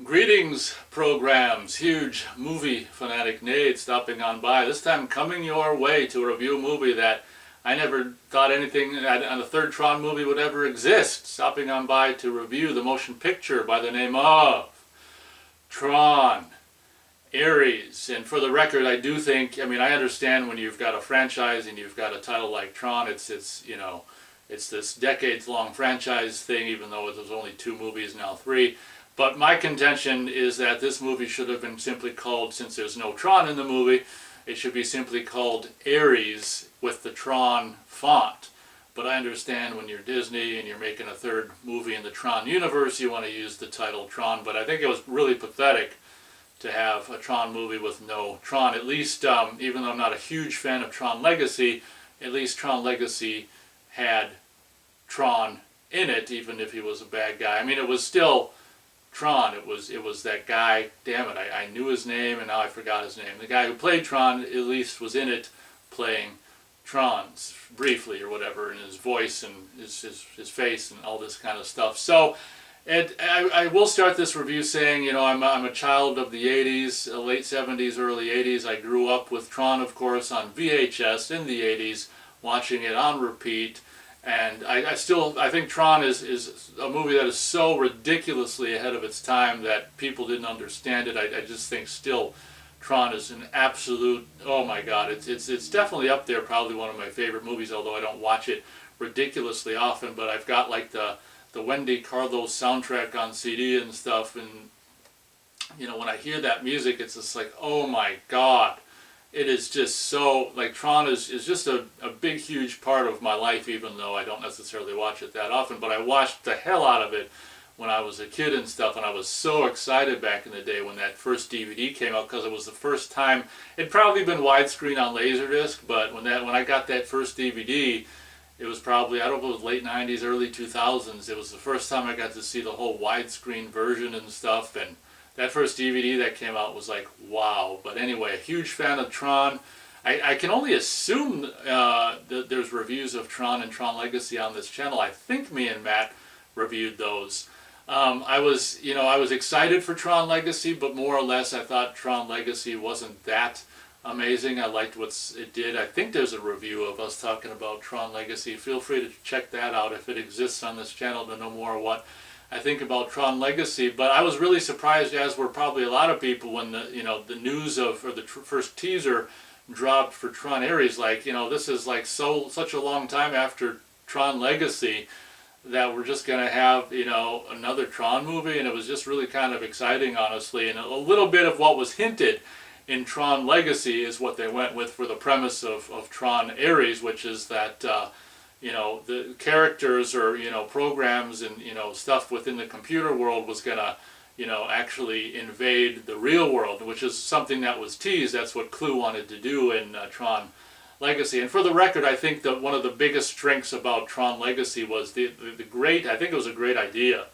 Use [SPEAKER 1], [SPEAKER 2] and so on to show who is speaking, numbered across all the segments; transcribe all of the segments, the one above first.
[SPEAKER 1] Greetings, programs. Huge movie fanatic Nate stopping on by. This time coming your way to review a movie that I never thought anything on the third Tron movie would ever exist. Stopping on by to review the motion picture by the name of Tron, Ares. And for the record, I do think, I understand when you've got a franchise and you've got a title like Tron, it's this decades-long franchise thing, even though there's only 2 movies, now 3. But my contention is that this movie should have been simply called, since there's no Tron in the movie, it should be simply called Ares with the Tron font. But I understand when you're Disney and you're making a third movie in the Tron universe, you want to use the title Tron. But I think it was really pathetic to have a Tron movie with no Tron. At least, even though I'm not a huge fan of Tron Legacy, at least Tron Legacy had Tron in it, even if he was a bad guy. I mean, it was still Tron. It was that guy. Damn it, I knew his name and now I forgot his name. The guy who played Tron at least was in it, playing Tron briefly or whatever, and his voice and his face and all this kind of stuff. So, I will start this review saying, I'm a child of the 80s, late 70s, early 80s. I grew up with Tron, of course, on VHS in the 80s, watching it on repeat. And I think Tron is a movie that is so ridiculously ahead of its time that people didn't understand it. I just think still Tron is an absolute, oh my God, it's definitely up there, probably one of my favorite movies, although I don't watch it ridiculously often. But I've got like the Wendy Carlos soundtrack on CD and stuff, and when I hear that music, it's just like, oh my God. It is just so, like, Tron is just a big, huge part of my life, even though I don't necessarily watch it that often. But I watched the hell out of it when I was a kid and stuff, and I was so excited back in the day when that first DVD came out, because it was the first time. It'd probably been widescreen on Laserdisc, but when I got that first DVD, it was probably, I don't know if it was late 90s, early 2000s. It was the first time I got to see the whole widescreen version and stuff, and that first DVD that came out was like, wow. But anyway, a huge fan of Tron. I can only assume that there's reviews of Tron and Tron Legacy on this channel. I think me and Matt reviewed those. I was excited for Tron Legacy, but more or less I thought Tron Legacy wasn't that amazing. I liked what it did. I think there's a review of us talking about Tron Legacy. Feel free to check that out if it exists on this channel to know more what I think about Tron Legacy. But I was really surprised, as were probably a lot of people, when the news of, or the first teaser dropped for Tron Ares. Like, this is like such a long time after Tron Legacy that we're just going to have, another Tron movie. And it was just really kind of exciting, honestly. And a little bit of what was hinted in Tron Legacy is what they went with for the premise of Tron Ares, which is that the characters or, programs and, stuff within the computer world was going to, actually invade the real world, which is something that was teased. That's what Clue wanted to do in Tron Legacy. And for the record, I think that one of the biggest strengths about Tron Legacy was the great, I think it was a great idea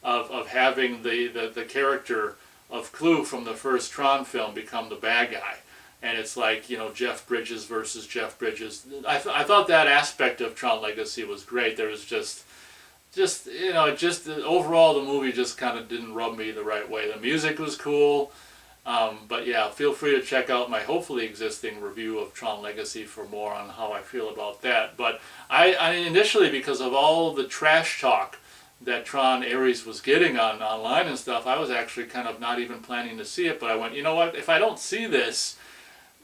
[SPEAKER 1] of having the character of Clue from the first Tron film become the bad guy. And it's like, Jeff Bridges versus Jeff Bridges. I thought that aspect of Tron Legacy was great. There was just overall the movie just kind of didn't rub me the right way. The music was cool. But yeah, feel free to check out my hopefully existing review of Tron Legacy for more on how I feel about that. But I initially, because of all the trash talk that Tron Ares was getting online and stuff, I was actually kind of not even planning to see it. But I went, you know what, if I don't see this,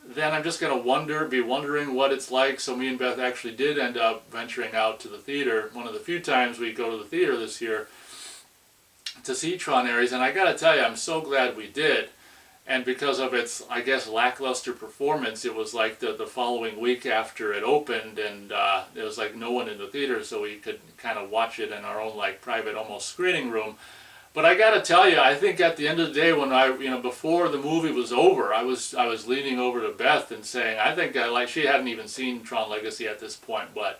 [SPEAKER 1] then I'm just going to be wondering what it's like. So me and Beth actually did end up venturing out to the theater, one of the few times we go to the theater this year, to see Tron Ares. And I got to tell you, I'm so glad we did. And because of its, I guess, lackluster performance, it was like the following week after it opened, and there was like no one in the theater, so we could kind of watch it in our own like private, almost screening room. But I got to tell you, I think at the end of the day, when before the movie was over, I was leaning over to Beth and saying, I think she hadn't even seen Tron Legacy at this point, but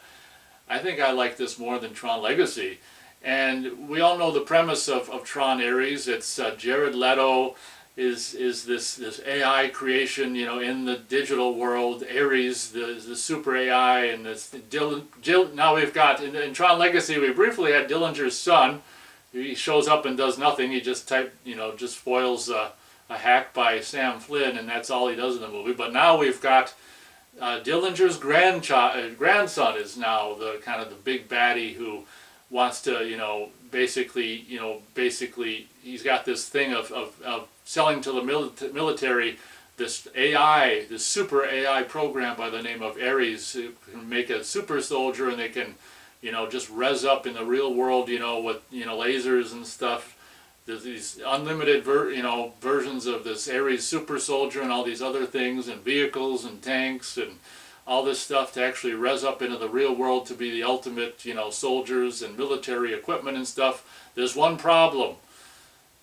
[SPEAKER 1] I think I like this more than Tron Legacy. And we all know the premise of Tron Ares. It's Jared Leto is this AI creation, in the digital world. Ares, the super AI, and this now we've got in Tron Legacy, we briefly had Dillinger's son, he shows up and does nothing. He just just foils a hack by Sam Flynn, and that's all he does in the movie. But now we've got Dillinger's grandson is now the kind of the big baddie who wants to, basically he's got this thing of selling to the military this AI, this super AI program by the name of Ares, who can make a super soldier, and they can, just res up in the real world, with, lasers and stuff. There's these unlimited versions of this Ares super soldier and all these other things, and vehicles and tanks and all this stuff to actually res up into the real world to be the ultimate, soldiers and military equipment and stuff. There's one problem.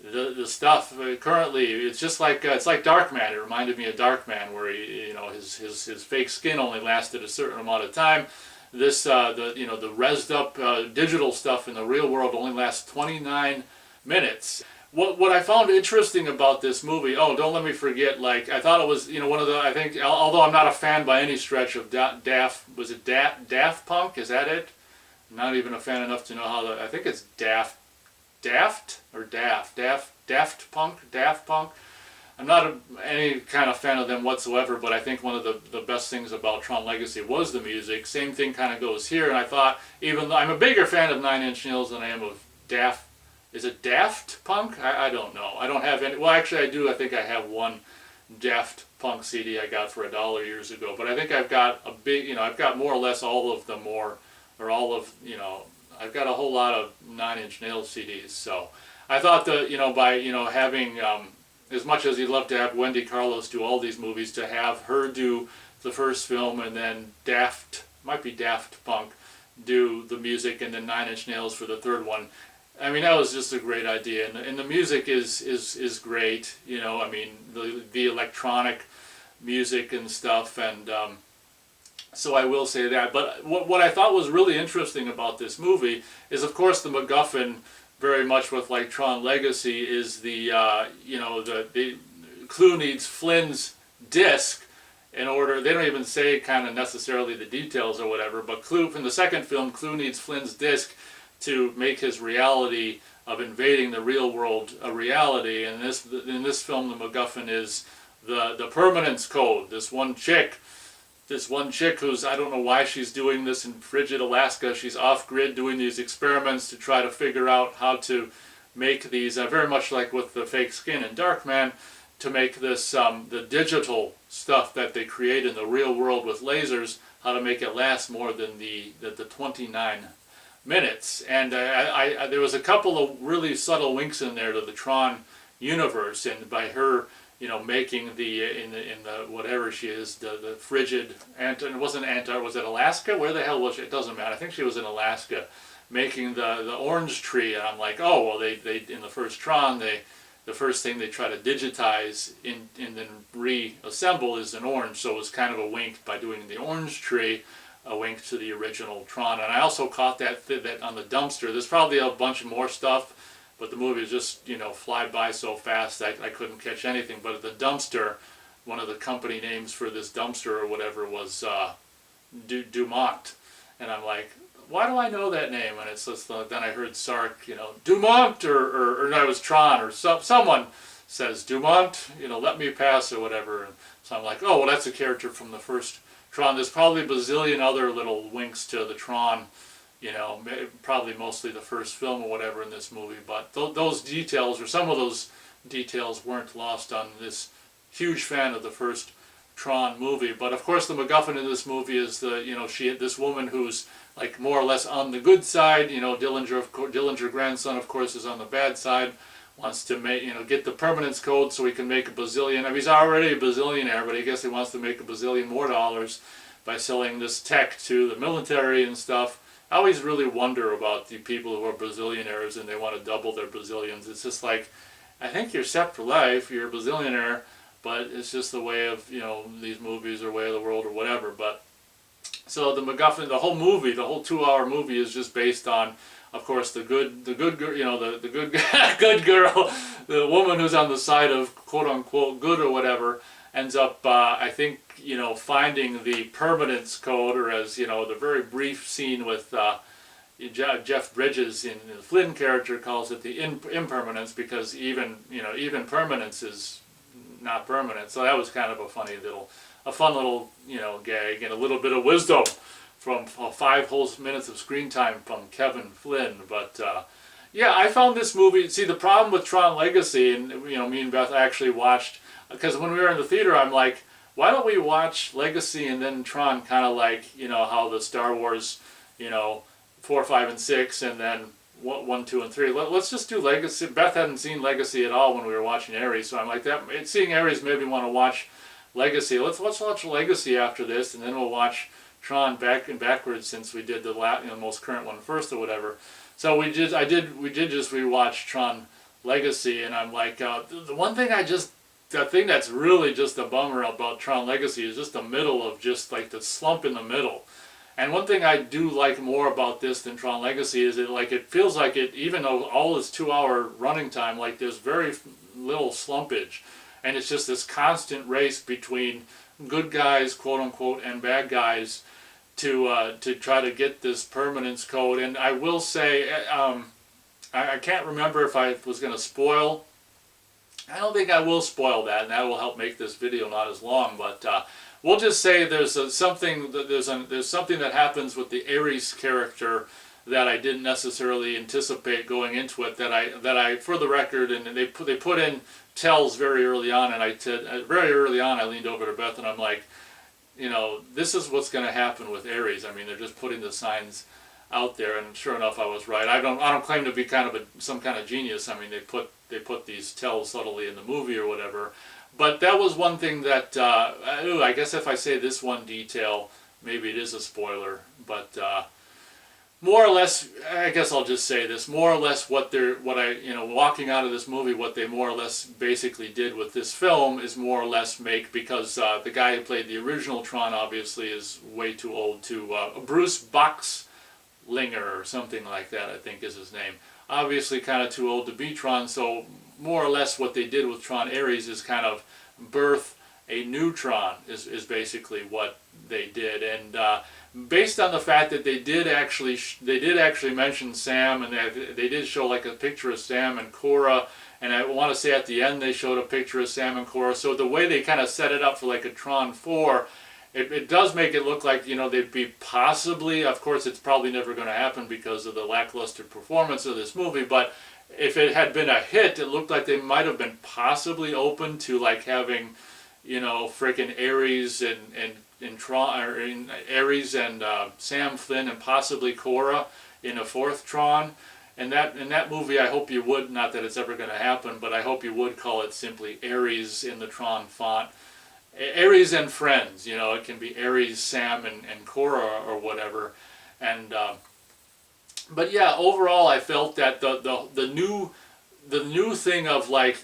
[SPEAKER 1] The stuff currently, it's just like it's like Darkman. It reminded me of Darkman, where his fake skin only lasted a certain amount of time. This the rezzed up digital stuff in the real world only lasts 29 minutes. What I found interesting about this movie, oh, don't let me forget, like, I thought it was, one of the, I think, although I'm not a fan by any stretch of Daft Punk, is that it? I'm not even a fan enough to know how I think it's Daft Punk. I'm not any kind of fan of them whatsoever, but I think one of the best things about Tron Legacy was the music. Same thing kind of goes here, and I thought, even though I'm a bigger fan of Nine Inch Nails than I am of is it Daft Punk? I don't know. I don't have any. Well, actually, I do. I think I have one Daft Punk CD I got for $1 years ago. But I think I've got a big, I've got more or less all of them, I've got a whole lot of Nine Inch Nails CDs. So I thought that, by, having, as much as you'd love to have Wendy Carlos do all these movies, to have her do the first film and then Daft Punk do the music and then Nine Inch Nails for the third one. I mean, that was just a great idea, and the music is great. The electronic music and stuff, and so I will say that. But what I thought was really interesting about this movie is, of course, the MacGuffin, very much with like Tron Legacy, is the Clue needs Flynn's disc in order. They don't even say kind of necessarily the details or whatever, but Clue in the second film, Clue needs Flynn's disc to make his reality of invading the real world a reality. And in this film, the MacGuffin is the permanence code. This one chick who's, I don't know why she's doing this in frigid Alaska. She's off-grid doing these experiments to try to figure out how to make these, very much like with the fake skin in Darkman, to make this, the digital stuff that they create in the real world with lasers, how to make it last more than the 29 minutes. And there was a couple of really subtle winks in there to the Tron universe, and by her, making in the whatever she is, the frigid it wasn't Antarctica, was it Alaska? Where the hell was she? It doesn't matter. I think she was in Alaska, making the orange tree. And I'm like, oh well, they in the first Tron, the first thing they try to digitize and then reassemble is an orange. So it was kind of a wink by doing the orange tree, a wink to the original Tron. And I also caught that on the dumpster. There's probably a bunch more stuff, but the movie just, fly by so fast I couldn't catch anything. But at the dumpster, one of the company names for this dumpster or whatever was Dumont. And I'm like, why do I know that name? And it's just, then I heard Sark, Dumont, or no, it was Tron, or someone says, Dumont, let me pass, or whatever. And so I'm like, oh, well, that's a character from the first Tron. There's probably a bazillion other little winks to the Tron, probably mostly the first film or whatever in this movie, but those details, or some of those details, weren't lost on this huge fan of the first Tron movie. But of course the MacGuffin in this movie is this woman who's like more or less on the good side. Dillinger grandson, of course, is on the bad side, wants to make, get the permanence code so he can make a bazillion. I mean, he's already a bazillionaire, but I guess he wants to make a bazillion more dollars by selling this tech to the military and stuff. I always really wonder about the people who are bazillionaires and they want to double their bazillions. It's just like, I think you're set for life, you're a bazillionaire, but it's just the way of, these movies or way of the world or whatever. But so the MacGuffin, the whole movie, the whole 2-hour movie is just based on, of course, the good girl, the good good girl, the woman who's on the side of quote unquote good or whatever, ends up, I think, finding the permanence code, or as the very brief scene with Jeff Bridges in the Flynn character calls it the impermanence, because even permanence is not permanent. So that was kind of a fun little gag, and a little bit of wisdom from 5 whole minutes of screen time from Kevin Flynn. But yeah, I found this movie. See, the problem with Tron Legacy, and me and Beth actually watched, because when we were in the theater, I'm like, why don't we watch Legacy and then Tron, kind of like how the Star Wars, 4, 5, and 6, and then 1, 2, and 3. Let's just do Legacy. Beth hadn't seen Legacy at all when we were watching Ares, so I'm like, seeing Ares made me want to watch Legacy. Let's watch Legacy after this, and then we'll watch Tron backwards, since we did the most current one first or whatever. So we did just rewatch Tron Legacy, and I'm like, the one thing the thing that's really just a bummer about Tron Legacy is just the middle of just like the slump in the middle. And one thing I do like more about this than Tron Legacy is it feels like it, even though all this 2-hour running time, like there's very little slumpage. And it's just this constant race between good guys, quote unquote, and bad guys to try to get this permanence code. And I will say, I can't remember if I was going to spoil. I don't think I will spoil that, and that will help make this video not as long. But we'll just say there's something that happens with the Ares character that I didn't necessarily anticipate going into it. That I for the record, and they put in tells very early on, and very early on I leaned over to Beth and I'm like, this is what's going to happen with Ares. I mean, they're just putting the signs out there, and sure enough, I was right. I don't claim to be kind of some kind of genius. I mean, they put these tells subtly in the movie or whatever. But that was one thing that I guess if I say this one detail, maybe it is a spoiler. But more or less, I guess I'll just say this: more or less, walking out of this movie, what they more or less basically did with this film is more or less make, because the guy who played the original Tron obviously is way too old to Bruce Boxlinger or something like that, I think is his name. Obviously kind of too old to be Tron, so more or less what they did with Tron Ares is kind of birth a new Tron, is basically what they did. And based on the fact that they did actually mention Sam, and they did show like a picture of Sam and Cora, and I want to say at the end they showed a picture of Sam and Cora, so the way they kind of set it up for like a Tron 4, it does make it look like, they'd be possibly, of course it's probably never going to happen because of the lackluster performance of this movie, but if it had been a hit, it looked like they might have been possibly open to like having, freaking Ares and Tron, or in Ares and Sam Flynn and possibly Cora in a 4th Tron. And that movie, I hope you would, not that it's ever going to happen, but I hope you would call it simply Ares in the Tron font. Ares and Friends, it can be Ares, Sam, and Cora or whatever. And but yeah, overall, I felt that the new thing of like,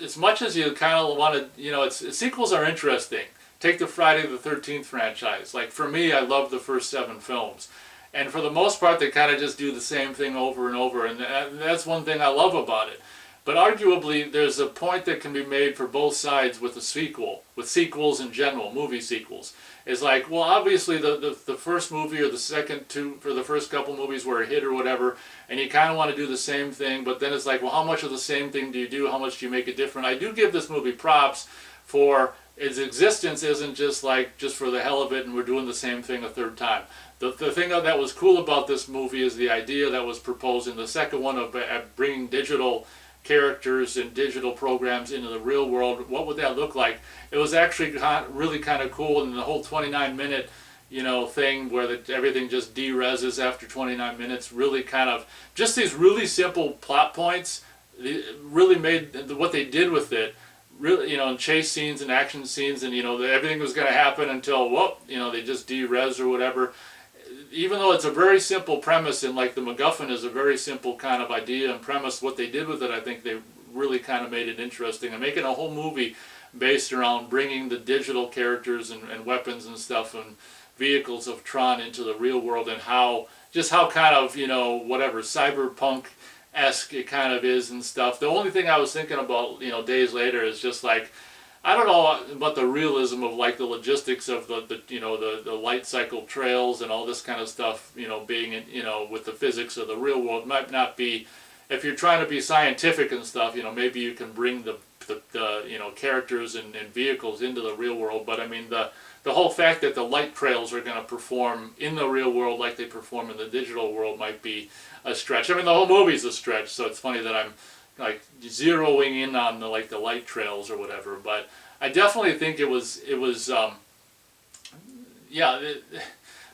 [SPEAKER 1] as much as you kind of want to, sequels are interesting. Take the Friday the 13th franchise. Like for me, I love the first 7 films. And for the most part, they kind of just do the same thing over and over. And that's one thing I love about it. But arguably, there's a point that can be made for both sides with a sequel, with sequels in general, movie sequels. It's like, well, obviously the first movie or the second two, for the first couple movies were a hit or whatever, and you kind of want to do the same thing, but then it's like, well, how much of the same thing do you do? How much do you make it different? I do give this movie props for its existence isn't just for the hell of it and we're doing the same thing a third time. The thing that was cool about this movie is the idea that was proposed in the second one of bringing digital characters and digital programs into the real world. What would that look like? It was actually really kind of cool, and the whole 29-minute thing where everything just de-reses after 29 minutes really kind of, just these really simple plot points really made what they did with it really, and chase scenes and action scenes, and everything was going to happen until they just de-res or whatever. Even though it's a very simple premise, and like the MacGuffin is a very simple kind of idea and premise, what they did with it, I think they really kind of made it interesting, and making a whole movie based around bringing the digital characters and weapons and stuff and vehicles of Tron into the real world, and how kind of, whatever, cyberpunk-esque it kind of is and stuff. The only thing I was thinking about, days later is just like, I don't know about the realism of like the logistics of the you know the light cycle trails and all this kind of stuff, you know, being in, you know, with the physics of the real world might not be, if you're trying to be scientific and stuff, you know, maybe you can bring the you know, characters and vehicles into the real world. But I mean, the whole fact that the light trails are going to perform in the real world like they perform in the digital world might be a stretch. I mean, the whole movie's a stretch, so it's funny that I'm like zeroing in on the like the light trails or whatever. But I definitely think it was yeah.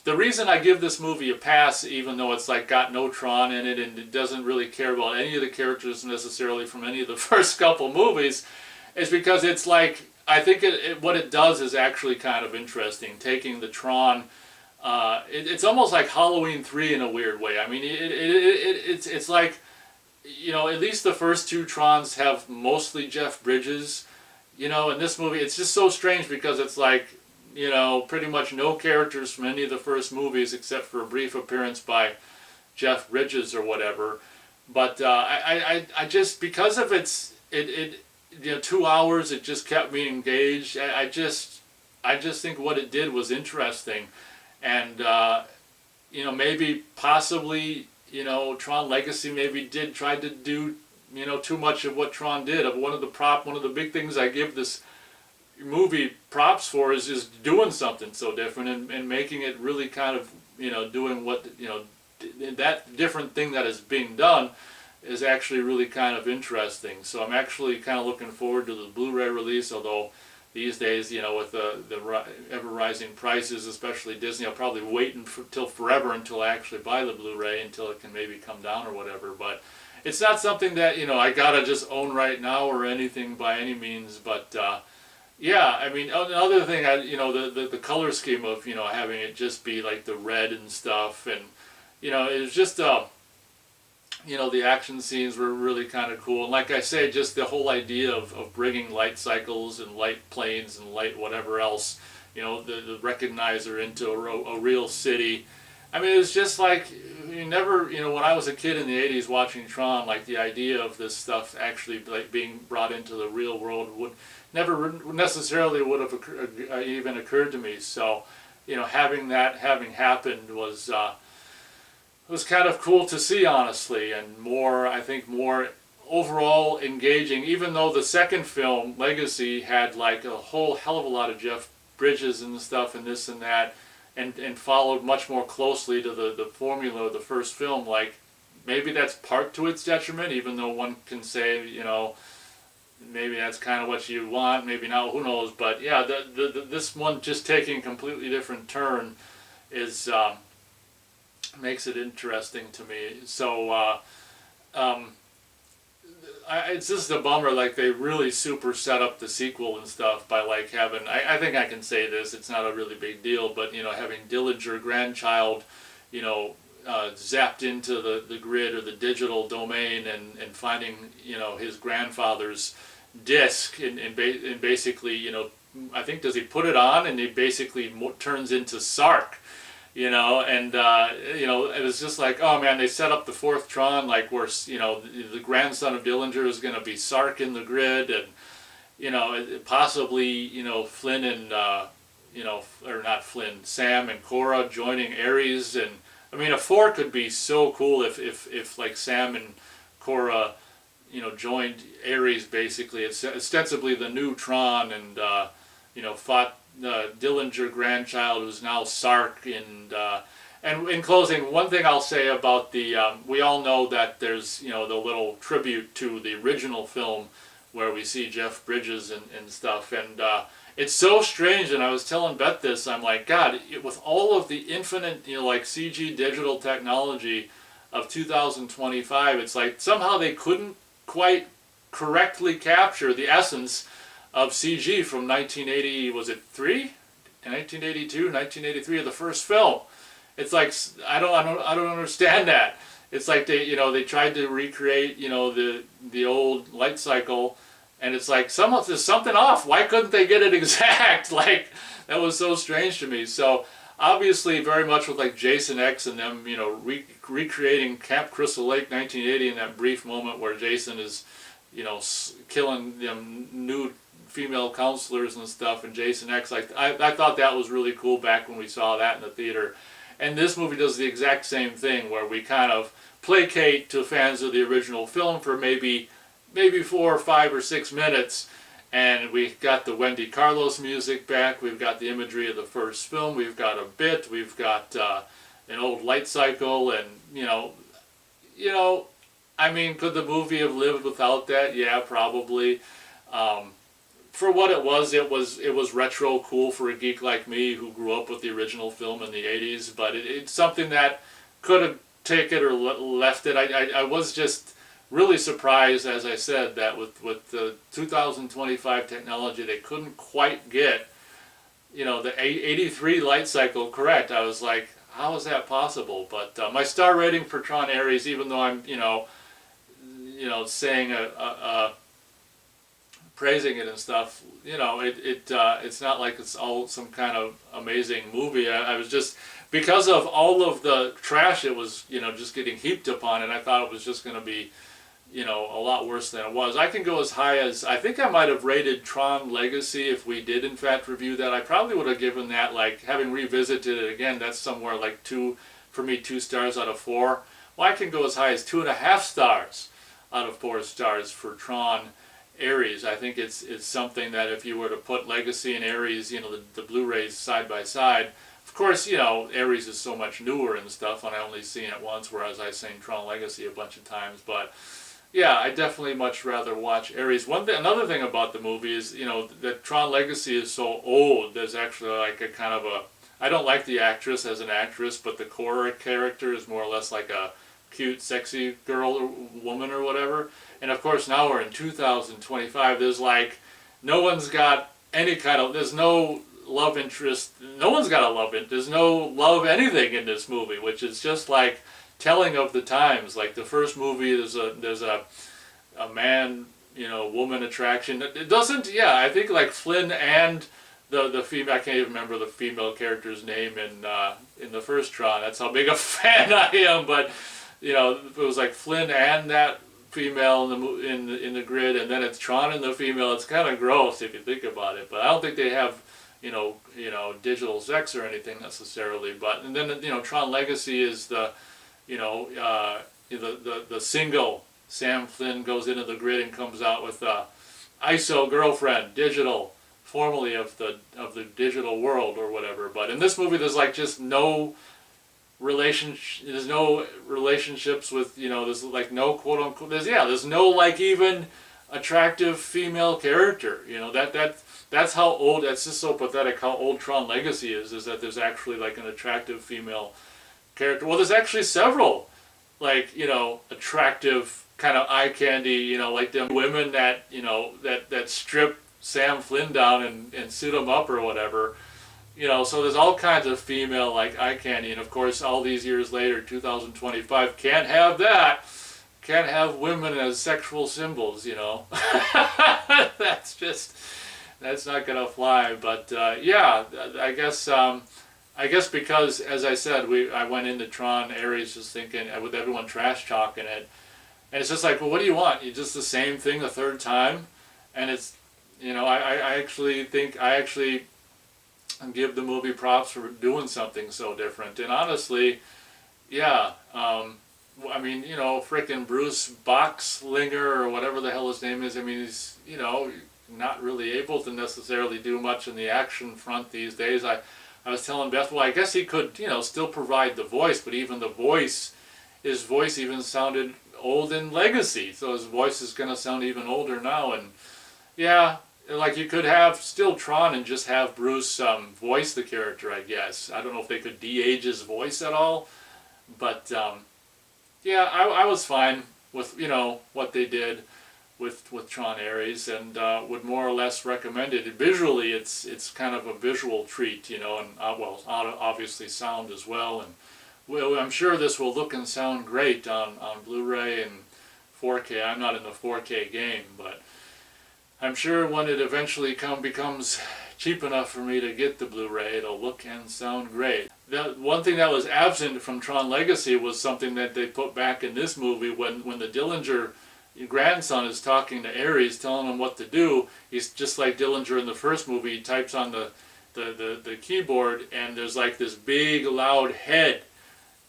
[SPEAKER 1] The reason I give this movie a pass, even though it's like got no Tron in it and it doesn't really care about any of the characters necessarily from any of the first couple movies, is because it's like, I think what it does is actually kind of interesting. Taking the Tron, it's almost like Halloween 3 in a weird way. I mean, it's like, you know, at least the first two Trons have mostly Jeff Bridges. You know, in this movie, it's just so strange because it's like, you know, pretty much no characters from any of the first movies except for a brief appearance by Jeff Bridges or whatever. But I just, because of it you know, 2 hours, it just kept me engaged. I just think what it did was interesting, and you know, maybe possibly, you know, Tron Legacy maybe tried to do, you know, too much of what Tron did. One of the big things I give this movie props for is just doing something so different and making it really kind of, you know, doing what, you know, that different thing that is being done is actually really kind of interesting. So I'm actually kind of looking forward to the Blu-ray release, although these days, you know, with the ever-rising prices, especially Disney, I'll probably wait until forever until I actually buy the Blu-ray, until it can maybe come down or whatever. But it's not something that, you know, I gotta just own right now or anything by any means. But yeah, I mean, another thing, you know, the color scheme of, you know, having it just be like the red and stuff, and, you know, it was just, you know, the action scenes were really kind of cool. And like I say, just the whole idea of bringing light cycles and light planes and light whatever else, you know, the recognizer into a real city. I mean, it was just like, you never, you know, when I was a kid in the 80s watching Tron, like the idea of this stuff actually like being brought into the real world would never necessarily would have even occurred to me. So, you know, having happened was kind of cool to see, honestly, and more, I think, more overall engaging. Even though the second film, Legacy, had like a whole hell of a lot of Jeff Bridges and stuff and this and that, and followed much more closely to the formula of the first film. Like, maybe that's part to its detriment, even though one can say, you know, maybe that's kind of what you want, maybe not, who knows. But yeah, this one just taking a completely different turn is makes it interesting to me. So it's just a bummer, like they really super set up the sequel and stuff by like having, I think I can say this, it's not a really big deal, but, you know, having Dillinger grandchild, you know, zapped into the grid or the digital domain and finding, you know, his grandfather's disc and basically, you know, I think, does he put it on and he basically turns into Sark, you know, and you know, it was just like, oh man, they set up the fourth Tron, like where, you know, the grandson of Dillinger is going to be Sark in the grid, and, you know, possibly, you know, Flynn and, you know, or not Flynn, Sam and Cora joining Ares. And I mean, a 4 could be so cool if like Sam and Cora, you know, joined Ares, basically. It's ostensibly the new Tron, and, you know, fought Dillinger grandchild, who's now Sark. And in closing, one thing I'll say about the, we all know that there's, you know, the little tribute to the original film where we see Jeff Bridges and stuff, and it's so strange. And I was telling Beth this, I'm like, God, with all of the infinite, you know, like CG digital technology of 2025, it's like somehow they couldn't quite correctly capture the essence of CG from 1980, was it 1982, 1983 of the first film. It's like, I don't understand that. It's like they, you know, they tried to recreate, you know, the old light cycle, and it's like there's something off. Why couldn't they get it exact? Like, that was so strange to me. So obviously, very much with like Jason X and them, you know, recreating Camp Crystal Lake 1980 in that brief moment where Jason is, you know, killing them nude female counselors and stuff, and Jason X. Like I thought that was really cool back when we saw that in the theater. And this movie does the exact same thing, where we kind of placate to fans of the original film for maybe 4 or 5 or 6 minutes, and we got the Wendy Carlos music back. We've got the imagery of the first film. We've got a bit. We've got an old light cycle, and I mean, could the movie have lived without that? Yeah, probably. For what it was retro cool for a geek like me who grew up with the original film in the 80s, but it's something that could have taken it or left it. I was just really surprised, as I said, that with the 2025 technology, they couldn't quite get, the 83 light cycle correct. I was like, how is that possible? But my star rating for Tron Ares, even though I'm, saying praising it and stuff, it's not like it's all some kind of amazing movie. I was just, because of all of the trash it was, just getting heaped upon it, I thought it was just going to be, a lot worse than it was. I can go as high as, I think I might have rated Tron Legacy if we did in fact review that. I probably would have given that, like, having revisited it again, that's somewhere like 2 stars out of 4. Well, I can go as high as 2.5 stars out of 4 stars for Tron Ares. I think it's something that if you were to put Legacy and Ares, the Blu-rays side by side, of course, Ares is so much newer and stuff, and I only seen it once, whereas I've seen Tron Legacy a bunch of times, but yeah, I definitely much rather watch Ares. Another thing about the movie is, that Tron Legacy is so old. There's actually like a kind of I don't like the actress as an actress, but the core character is more or less like a cute, sexy girl or woman or whatever. And of course, now we're in 2025. There's like, no one's got any kind of, there's no love interest. No one's got a love interest. There's no love anything in this movie, which is just like telling of the times. Like the first movie, there's a man, woman attraction. It doesn't, yeah, I think like Flynn and the female, I can't even remember the female character's name in the first Tron. That's how big a fan I am. But it was like Flynn and that female in the grid, and then it's Tron and the female. It's kind of gross if you think about it. But I don't think they have digital sex or anything necessarily. But and then Tron Legacy is the the single. Sam Flynn goes into the grid and comes out with ISO girlfriend, digital, formerly of the digital world or whatever. But in this movie, there's like just no relationship. There's no relationships with there's like no quote unquote. There's no like even attractive female character. That's how old. That's just so pathetic how old Tron Legacy is. Is that there's actually like an attractive female character. Well, there's actually several like attractive kind of eye candy, like them women that that strip Sam Flynn down and suit him up or whatever, so there's all kinds of female like eye candy, and of course all these years later, 2025, can't have that, can't have women as sexual symbols, that's not gonna fly. But yeah, I guess because, as I said, I went into Tron Ares just thinking, with everyone trash talking it, and it's just like, well, what do you want? You just the same thing a third time? And it's, I actually think, give the movie props for doing something so different. And honestly, yeah, I mean, frickin' Bruce Boxlinger, or whatever the hell his name is, I mean, he's, not really able to necessarily do much in the action front these days. I was telling Beth, well, I guess he could, still provide the voice, but even his voice even sounded old in Legacy, so his voice is going to sound even older now. And yeah, like you could have still Tron and just have Bruce voice the character, I guess. I don't know if they could de-age his voice at all, but yeah, I was fine with what they did with Tron Ares, and would more or less recommend it. Visually, it's kind of a visual treat, and well, obviously sound as well. And well, I'm sure this will look and sound great on Blu-ray and 4K. I'm not in the 4K game, but I'm sure when it eventually becomes cheap enough for me to get the Blu-ray, it'll look and sound great. The one thing that was absent from Tron Legacy was something that they put back in this movie when the Dillinger your grandson is talking to Ares, telling him what to do. He's just like Dillinger in the first movie. He types on the keyboard, and there's like this big loud head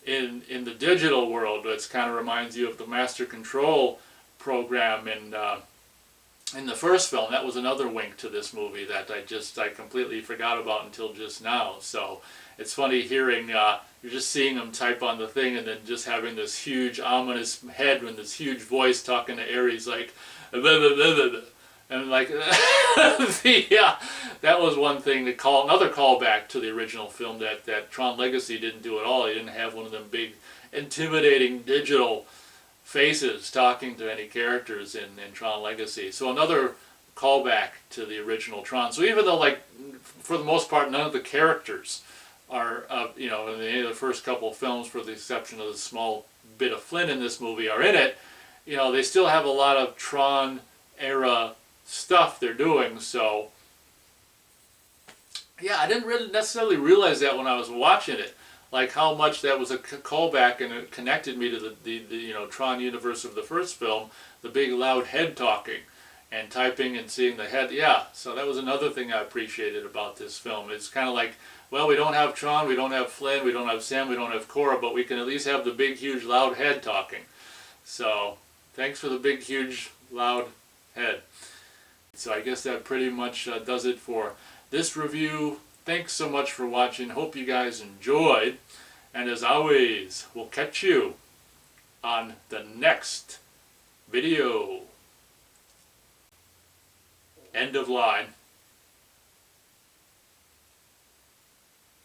[SPEAKER 1] in the digital world. That kind of reminds you of the Master Control program in the first film. That was another wink to this movie that I completely forgot about until just now. So it's funny hearing, you're just seeing him type on the thing and then just having this huge ominous head with this huge voice talking to Ares like, blah, blah, blah, blah, blah. And like, yeah, that was one thing to call, another callback to the original film that Tron Legacy didn't do at all. He didn't have one of them big, intimidating digital faces talking to any characters in Tron Legacy. So another callback to the original Tron. So even though, like, for the most part, none of the characters are, you know, in the first couple of films, for the exception of the small bit of Flynn in this movie, are in it, you know, they still have a lot of Tron era stuff they're doing. So yeah, I didn't really necessarily realize that when I was watching it, like how much that was a callback, and it connected me to the you know, Tron universe of the first film, the big loud head talking and typing and seeing the head. Yeah, so that was another thing I appreciated about this film. It's kind of like, well, we don't have Tron, we don't have Flynn, we don't have Sam, we don't have Cora, but we can at least have the big, huge, loud head talking. So thanks for the big, huge, loud head. So I guess that pretty much does it for this review. Thanks so much for watching. Hope you guys enjoyed. And as always, we'll catch you on the next video. End of line.